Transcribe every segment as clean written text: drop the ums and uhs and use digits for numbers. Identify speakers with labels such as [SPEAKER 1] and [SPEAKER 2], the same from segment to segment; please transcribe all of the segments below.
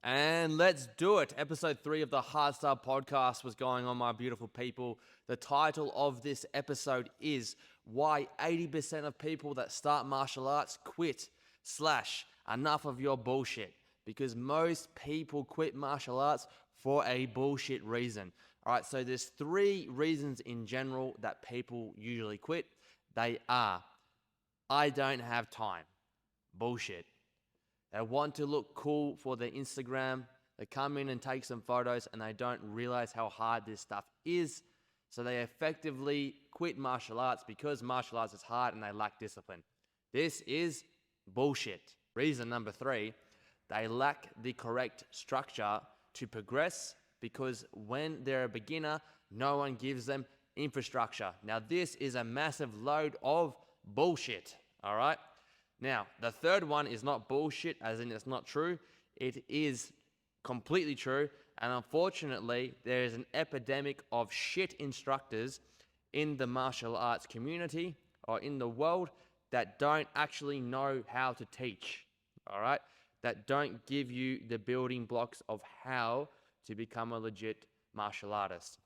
[SPEAKER 1] And let's do it. Episode 3 of the Hardstyle podcast was going on, my beautiful people. The title of this episode is Why 80% of People That Start Martial Arts Quit / Enough of Your Bullshit. Because most people quit martial arts for a bullshit reason. All right, so there's 3 reasons in general that people usually quit. They are, I don't have time. Bullshit. They want to look cool for their Instagram. They come in and take some photos and they don't realize how hard this stuff is. So they effectively quit martial arts because martial arts is hard and they lack discipline. This is bullshit. Reason number 3, they lack the correct structure to progress because when they're a beginner, no one gives them infrastructure. Now, this is a massive load of bullshit, all right? Now, the third one is not bullshit, as in it's not true. It is completely true. And unfortunately, there is an epidemic of shit instructors in the martial arts community or in the world that don't actually know how to teach, all right? That don't give you the building blocks of how to become a legit martial artist.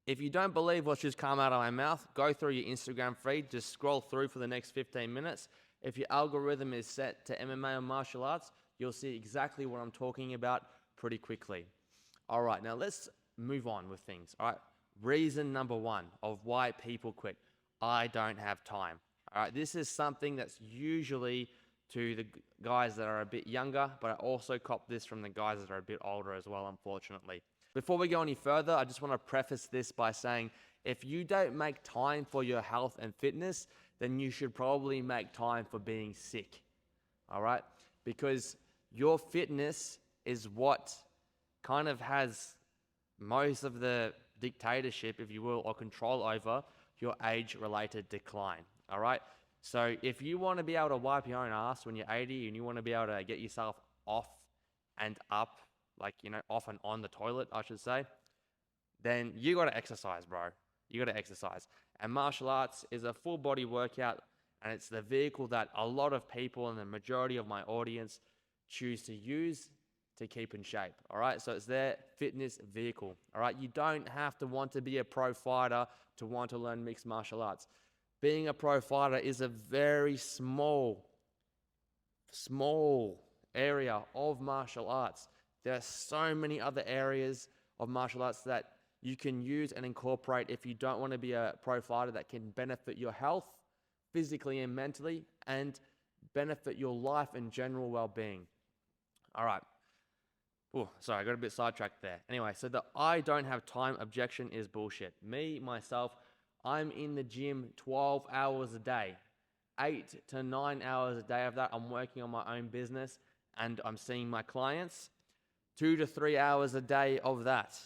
[SPEAKER 1] If you don't believe what's just come out of my mouth, go through your Instagram feed, just scroll through for the next 15 minutes. If your algorithm is set to MMA or martial arts, you'll see exactly what I'm talking about pretty quickly. All right, now let's move on with things. All right, reason number 1 of why people quit. I don't have time. All right, this is something that's usually to the guys that are a bit younger, but I also cop this from the guys that are a bit older as well, unfortunately. Before we go any further, I just want to preface this by saying if you don't make time for your health and fitness, then you should probably make time for being sick, all right? Because your fitness is what kind of has most of the dictatorship, if you will, or control over your age-related decline, all right? So if you want to be able to wipe your own ass when you're 80 and you want to be able to get yourself off and up, off and on the toilet, I should say, then you got to exercise, bro. You got to exercise. And martial arts is a full body workout, and it's the vehicle that a lot of people and the majority of my audience choose to use to keep in shape, all right? So it's their fitness vehicle, all right? You don't have to want to be a pro fighter to want to learn mixed martial arts. Being a pro fighter is a very small area of martial arts. There are so many other areas of martial arts that you can use and incorporate if you don't want to be a pro fighter that can benefit your health physically and mentally and benefit your life and general well-being. All right. Oh, sorry, I got a bit sidetracked there. Anyway, so the I don't have time objection is bullshit. Myself, I'm in the gym 12 hours a day. 8 to 9 hours a day of that, I'm working on my own business and I'm seeing my clients. 2 to 3 hours a day of that.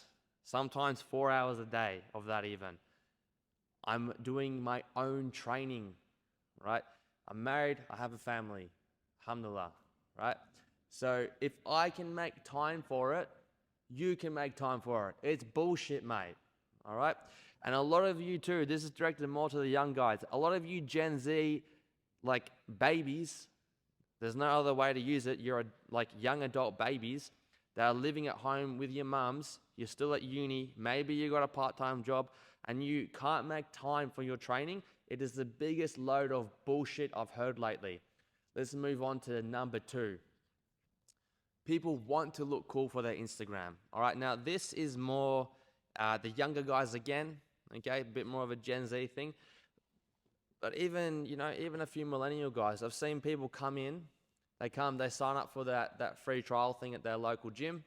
[SPEAKER 1] Sometimes 4 hours a day of that even. I'm doing my own training, right? I'm married, I have a family, alhamdulillah, right? So if I can make time for it, you can make time for it. It's bullshit, mate, all right? And a lot of you too, this is directed more to the young guys. A lot of you Gen Z, like babies, there's no other way to use it. You're like young adult babies that are living at home with your mums. You're still at uni. Maybe you got a part-time job and you can't make time for your training. It is the biggest load of bullshit I've heard lately. Let's move on to number 2. People want to look cool for their Instagram. All right, now this is more the younger guys again, okay, a bit more of a Gen Z thing. But even a few millennial guys, I've seen people come in, they sign up for that free trial thing at their local gym.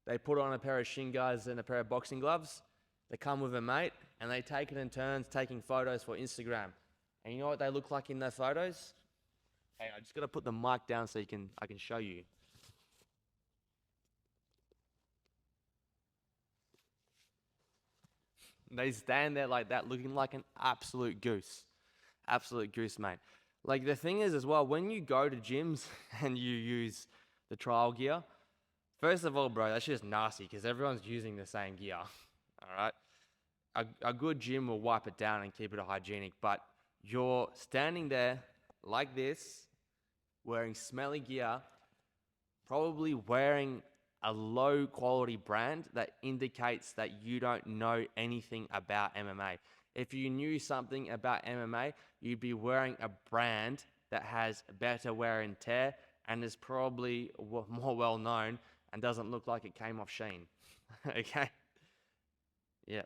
[SPEAKER 1] They put on a pair of shin guards and a pair of boxing gloves. They come with a mate, and they take it in turns taking photos for Instagram. And you know what they look like in their photos? Hey, I just got to put the mic down so I can show you. They stand there like that looking like an absolute goose. Absolute goose, mate. Like the thing is as well, when you go to gyms and you use the trial gear, first of all, bro, that's just nasty because everyone's using the same gear. All right? A good gym will wipe it down and keep it hygienic, but you're standing there like this, wearing smelly gear, probably wearing a low quality brand that indicates that you don't know anything about MMA. If you knew something about MMA, you'd be wearing a brand that has better wear and tear and is probably more well known and doesn't look like it came off Shein. Okay? Yeah.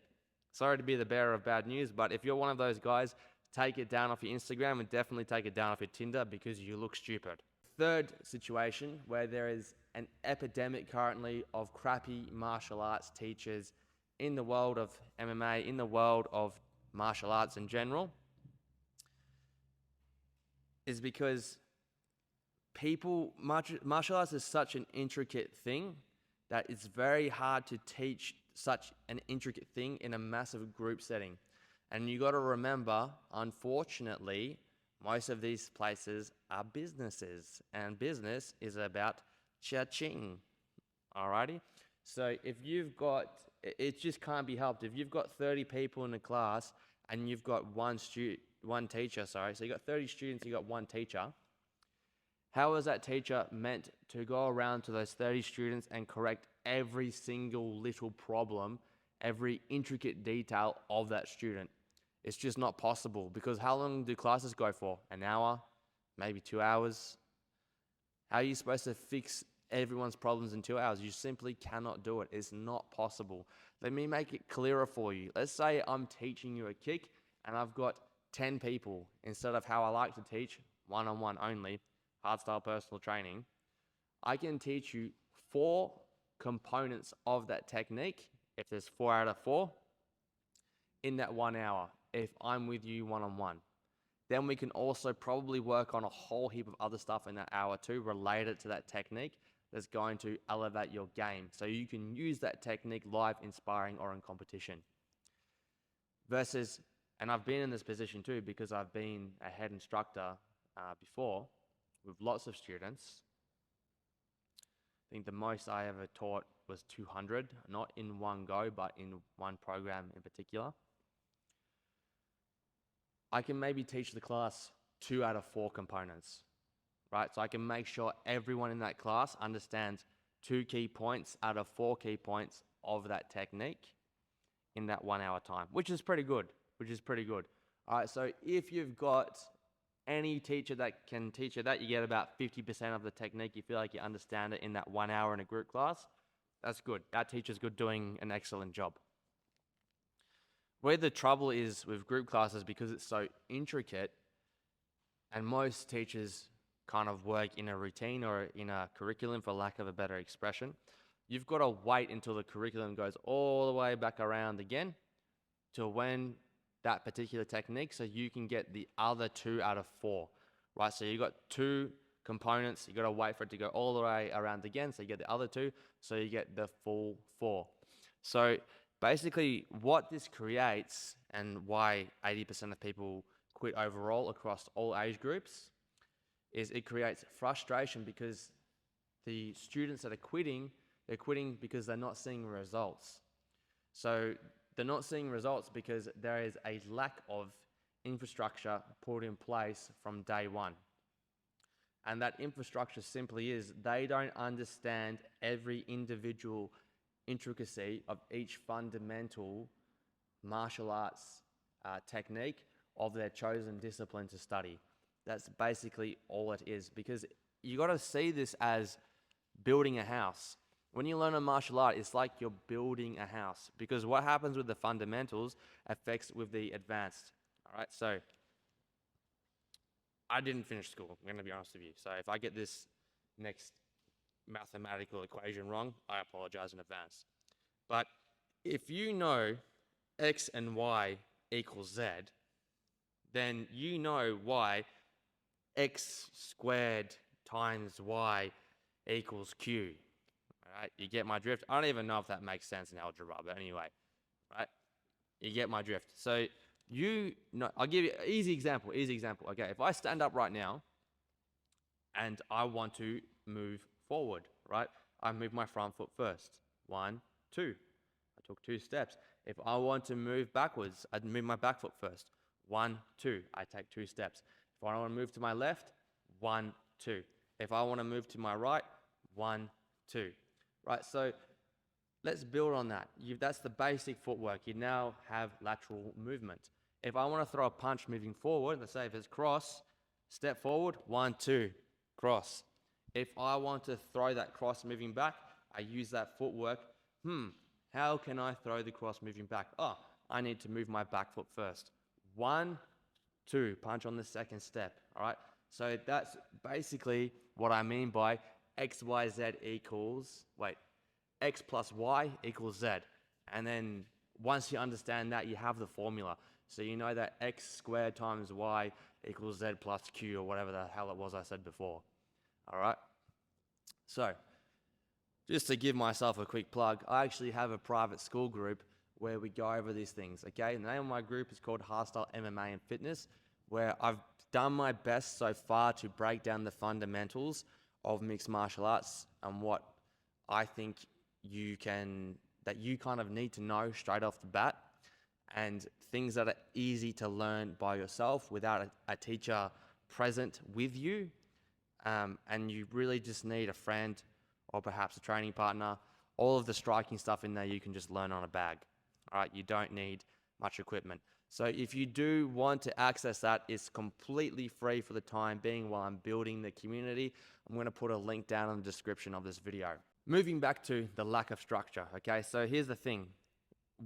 [SPEAKER 1] Sorry to be the bearer of bad news, but if you're one of those guys, take it down off your Instagram and definitely take it down off your Tinder because you look stupid. Third situation where there is an epidemic currently of crappy martial arts teachers in the world of MMA, in the world of martial arts in general, is because martial arts is such an intricate thing that it's very hard to teach such an intricate thing in a massive group setting. And you got to remember, unfortunately, most of these places are businesses, and business is about cha-ching. Alrighty? So if you've got, it just can't be helped. If you've got 30 people in a class and you've got one teacher, so you got 30 students, you got one teacher, how is that teacher meant to go around to those 30 students and correct every single little problem, every intricate detail of that student? It's just not possible, because how long do classes go for? An hour? Maybe 2 hours? How are you supposed to fix everyone's problems in 2 hours? You simply cannot do it. It's not possible. Let me make it clearer for you. Let's say I'm teaching you a kick and I've got 10 people instead of how I like to teach, one-on-one only, hardstyle personal training. I can teach you 4 components of that technique, if there's 4 out of 4, in that 1 hour, if I'm with you one-on-one. Then we can also probably work on a whole heap of other stuff in that hour too, related to that technique, that's going to elevate your game. So you can use that technique live, in sparring, or in competition. Versus, and I've been in this position too, because I've been a head instructor before, with lots of students. I think the most I ever taught was 200, not in one go, but in one program in particular. I can maybe teach the class 2 out of 4 components, right? So I can make sure everyone in that class understands 2 key points out of 4 key points of that technique in that 1 hour time, which is pretty good, All right, so if you've got any teacher that can teach you that, you get about 50% of the technique. You feel like you understand it in that 1 hour in a group class. That's good. That teacher's good, doing an excellent job. Where the trouble is with group classes, because it's so intricate, and most teachers kind of work in a routine or in a curriculum, for lack of a better expression, you've got to wait until the curriculum goes all the way back around again to when that particular technique, so you can get the other 2 out of 4, right? So you got 2 components, you got to wait for it to go all the way around again, so you get the other 2, so you get the full 4. So basically what this creates, and why 80% of people quit overall across all age groups, is it creates frustration, because the students that are quitting, they're quitting because they're not seeing results. So they're not seeing results because there is a lack of infrastructure put in place from day one. And that infrastructure simply is, they don't understand every individual intricacy of each fundamental martial arts technique of their chosen discipline to study. That's basically all it is, because you got to see this as building a house. When you learn a martial art, it's like you're building a house, because what happens with the fundamentals affects with the advanced. All right, so I didn't finish school, I'm going to be honest with you. So if I get this next mathematical equation wrong, I apologize in advance. But if you know x and y equals z, then you know why x squared times y equals q. Right? You get my drift? I don't even know if that makes sense in algebra, but anyway, right? You get my drift. So you know, I'll give you an easy example. Okay, if I stand up right now and I want to move forward, right? I move my front foot first. 1, 2. I took 2 steps. If I want to move backwards, I'd move my back foot first. 1, 2. I take 2 steps. If I want to move to my left, 1, 2. If I want to move to my right, 1, 2. Right, so let's build on that. That's the basic footwork. You now have lateral movement. If I want to throw a punch moving forward, let's say if it's cross, step forward, 1, 2, cross. If I want to throw that cross moving back, I use that footwork. How can I throw the cross moving back? Oh, I need to move my back foot first. 1, 2, punch on the second step, all right? So that's basically what I mean by X, Y, Z equals, X plus Y equals Z. And then once you understand that, you have the formula. So you know that X squared times Y equals Z plus Q, or whatever the hell it was I said before. All right? So just to give myself a quick plug, I actually have a private school group where we go over these things, okay? The name of my group is called Hardstyle MMA and Fitness, where I've done my best so far to break down the fundamentals of mixed martial arts and what I think you kind of need to know straight off the bat, and things that are easy to learn by yourself without a teacher present with you. And you really just need a friend or perhaps a training partner. All of the striking stuff in there you can just learn on a bag. All right, you don't need much equipment. So if you do want to access that, it's completely free for the time being while I'm building the community. I'm going to put a link down in the description of this video. Moving back to the lack of structure, okay? So here's the thing.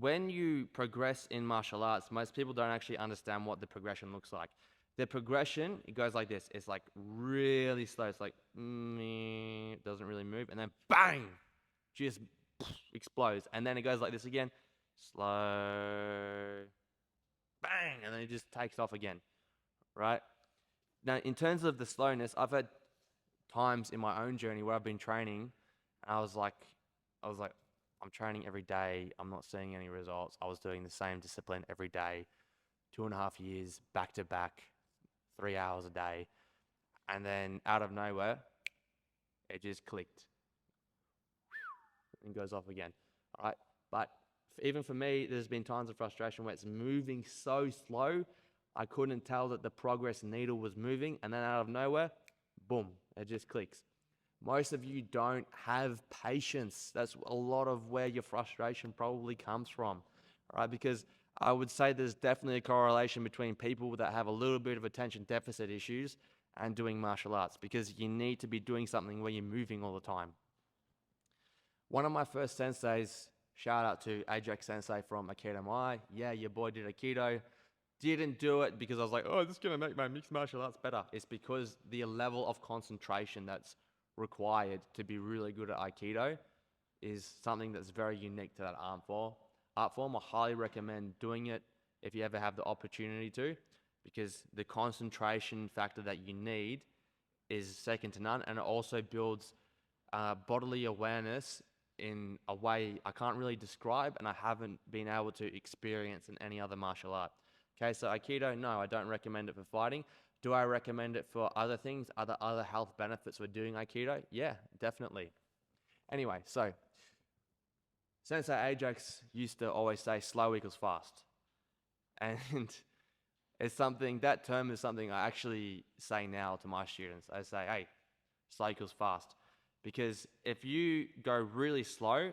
[SPEAKER 1] When you progress in martial arts, most people don't actually understand what the progression looks like. The progression, it goes like this. It's like really slow. It's like, it doesn't really move. And then bang, just explodes. And then it goes like this again. Slow, bang, and then it just takes off again, right? Now, in terms of the slowness, I've had times in my own journey where I've been training, and I was like, I'm training every day. I'm not seeing any results. I was doing the same discipline every day, 2.5 years, back to back, 3 hours a day. And then out of nowhere, it just clicked and goes off again. All right. But even for me, there's been times of frustration where it's moving so slow, I couldn't tell that the progress needle was moving. And then out of nowhere, boom, it just clicks. Most of you don't have patience. That's a lot of where your frustration probably comes from, right? Because I would say there's definitely a correlation between people that have a little bit of attention deficit issues and doing martial arts, because you need to be doing something where you're moving all the time. One of my first senseis, shout out to Ajax Sensei from Aikido Mai. Yeah, your boy did Aikido. Didn't do it because I was like, oh, this is going to make my mixed martial arts better. It's because the level of concentration that's required to be really good at Aikido is something that's very unique to that art form. I highly recommend doing it if you ever have the opportunity to, because the concentration factor that you need is second to none, and it also builds bodily awareness in a way I can't really describe and I haven't been able to experience in any other martial art. Okay, so Aikido, no, I don't recommend it for fighting. Do I recommend it for other things, other health benefits for doing Aikido? Yeah, definitely. Anyway, so Sensei Ajax used to always say slow equals fast. And it's something, that term is something I actually say now to my students. I say, hey, slow equals fast. Because if you go really slow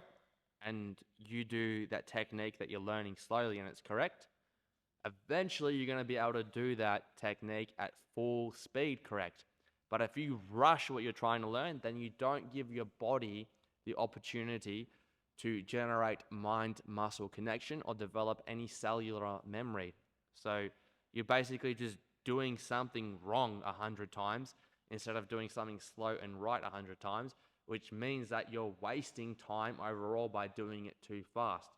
[SPEAKER 1] and you do that technique that you're learning slowly and it's correct, eventually you're going to be able to do that technique at full speed correct. But if you rush what you're trying to learn, then you don't give your body the opportunity to generate mind-muscle connection or develop any cellular memory. So you're basically just doing something wrong 100 times instead of doing something slow and right 100 times, which means that you're wasting time overall by doing it too fast.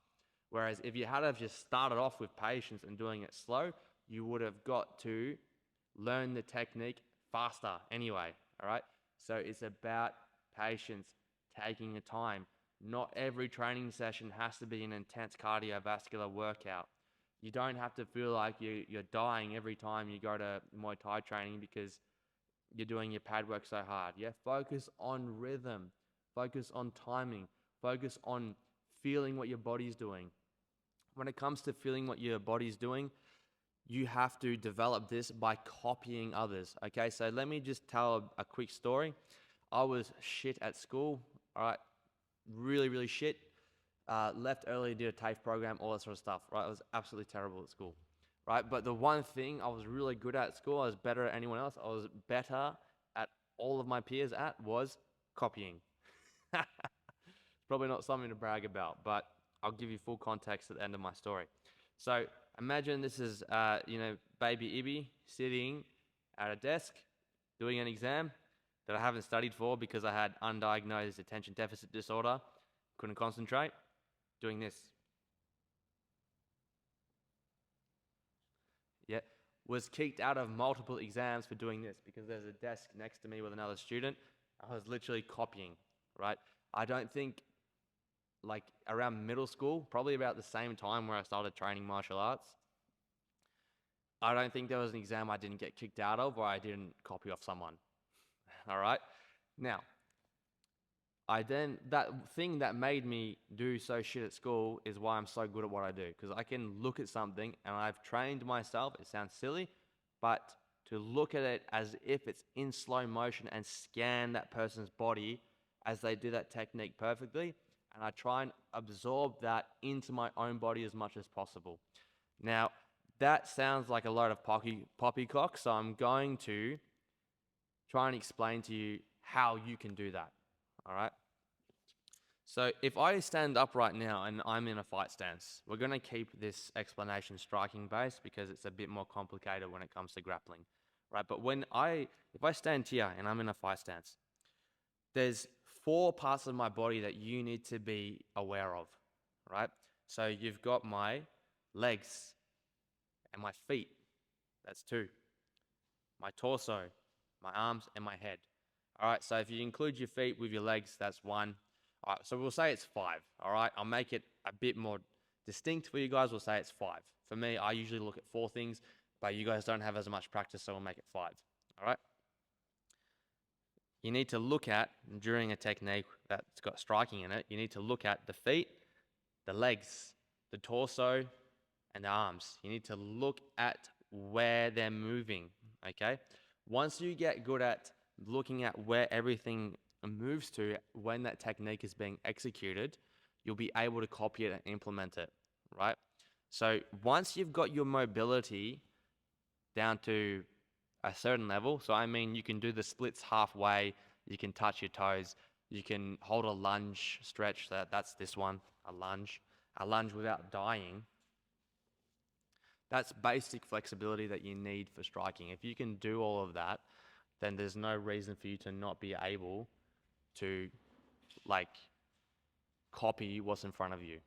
[SPEAKER 1] Whereas if you had have just started off with patience and doing it slow, you would have got to learn the technique faster anyway, all right? So it's about patience, taking your time. Not every training session has to be an intense cardiovascular workout. You don't have to feel like you're dying every time you go to Muay Thai training because you're doing your pad work so hard. Yeah, focus on rhythm, focus on timing, focus on feeling what your body's doing. When it comes to feeling what your body's doing, you have to develop this by copying others. Okay, so let me just tell a quick story. I was shit at school, all right? Really, really shit. Left early, did a TAFE program, all that sort of stuff, right? I was absolutely terrible at school, right? But the one thing I was really good at school, I was better at anyone else, I was better at all of my peers at, was copying. Probably not something to brag about, but I'll give you full context at the end of my story. So imagine this is, baby Ibby sitting at a desk doing an exam that I haven't studied for because I had undiagnosed attention deficit disorder, couldn't concentrate, doing this. Yeah, was kicked out of multiple exams for doing this because there's a desk next to me with another student. I was literally copying, right? I don't think, like, around middle school, probably about the same time where I started training martial arts, I don't think there was an exam I didn't get kicked out of or I didn't copy off someone. All right? Now, that thing that made me do so shit at school is why I'm so good at what I do. Because I can look at something and I've trained myself, it sounds silly, but to look at it as if it's in slow motion and scan that person's body as they do that technique perfectly. And I try and absorb that into my own body as much as possible. Now, that sounds like a load of poppycock, so I'm going to try and explain to you how you can do that. All right? So if I stand up right now and I'm in a fight stance, we're going to keep this explanation striking based because it's a bit more complicated when it comes to grappling, right? But if I stand here and I'm in a fight stance, there's 4 parts of my body that you need to be aware of, right? So you've got my legs and my feet. That's 2. My torso, my arms, and my head. All right, so if you include your feet with your legs, that's 1. All right, so we'll say it's 5, all right? I'll make it a bit more distinct for you guys. We'll say it's 5. For me, I usually look at 4 things, but you guys don't have as much practice, so we'll make it 5, all right? You need to look at, during a technique that's got striking in it, you need to look at the feet, the legs, the torso, and the arms. You need to look at where they're moving, okay? Once you get good at looking at where everything moves to when that technique is being executed, you'll be able to copy it and implement it, right? So once you've got your mobility down to a certain level, so I mean you can do the splits halfway, you can touch your toes, you can hold a lunge stretch, that's this one, a lunge without dying. That's basic flexibility that you need for striking. If you can do all of that, then there's no reason for you to not be able to, like, copy what's in front of you,